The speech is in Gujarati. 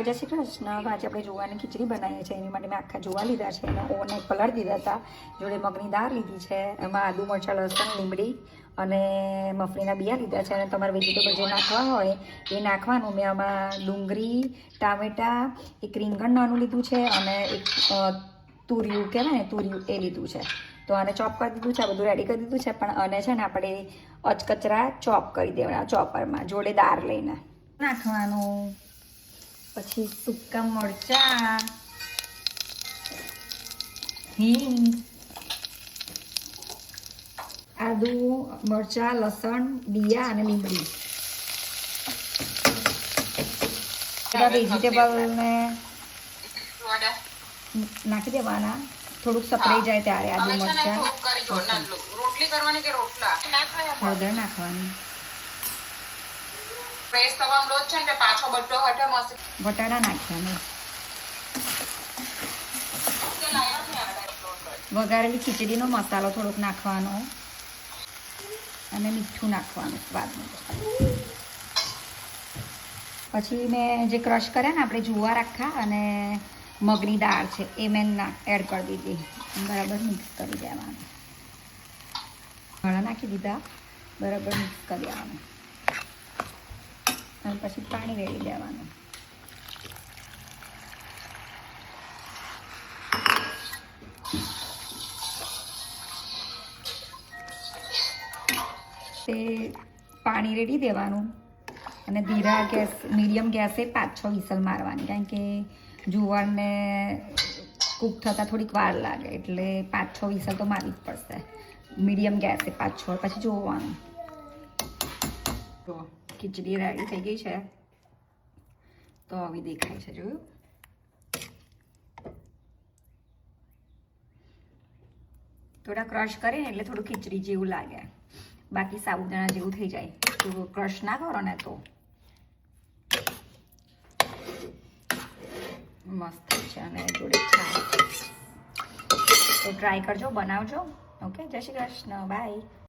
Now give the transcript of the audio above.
જય શ્રી કૃષ્ણ. આજે આપણે જોવાની ખીચડી બનાવીએ છીએ. એની માટે મેં આખા જોવા લીધા છે અને ઓવરને પલાળી દીધા હતા. જોડે મગની દાળ લીધી છે, એમાં આદુ મરચાં લસણ લીમડી અને મફળીના બિયા લીધા છે. અને તમારે વેજીટેબલ જે નાખવા હોય એ નાખવાનું. મેં આમાં ડુંગળી, ટામેટાં, એક રીંગણ નાનું લીધું છે અને એક તુરિયું કહેવાય ને, તુરિયું એ લીધું છે. તો આને ચોપ કરી દીધું છે, આ બધું રેડી કરી દીધું છે. પણ આને છે ને આપણે અચકચરા ચોપ કરી દેવાના ચોપરમાં, જોડે દાળ લઈને નાખવાનું. પછી સૂકા મરચાં, હિંગ, આદુ મરચાં લસણ બિયા અને લીમડી. વેજીટેબલને નાખી દેવાના, થોડુંક સપડાઈ જાય ત્યારે આદુ મરચાં. હળદર નાખવાની. વટાણા નાખવાના. વઘારેલી ખીચડીનો મસાલો થોડોક નાખવાનો અને મીઠું નાખવાનું સ્વાદ મુજબ. પછી મેં જે ક્રશ કર્યા ને આપણે જુવાર આખા અને મગની દાળ છે એ મેં એડ કરી દીધી. બરાબર મિક્સ કરી દેવાનું. હળા નાખી દીધા, બરાબર મિક્સ કરી દેવાનું અને પછી પાણી રેડી દેવાનું. તે પાણી રેડી દેવાનું અને ધીરા ગેસ મીડિયમ ગેસે 5-6 વિસલ મારવાની. કારણ કે જુવારને કૂક થતાં થોડીક વાર લાગે, એટલે 5-6 વિસલ તો મારવી જ પડશે મીડિયમ ગેસે. 5-6 પછી જોવાનું. તો ખીચડી રેડી થઈ ગઈ છે. તો આવી દેખાય છે, જોયું? થોડા ક્રશ કરીને એટલે થોડું ખીચડી જેવું લાગે, બાકી સાબુદાણા જેવું થઈ જાય. તો ક્રશ ના કરો ને તો મસ્ત છે. અને જોડે છાશ. તો ટ્રાય કરજો, બનાવજો. ઓકે, જય શ્રી કૃષ્ણ, બાય.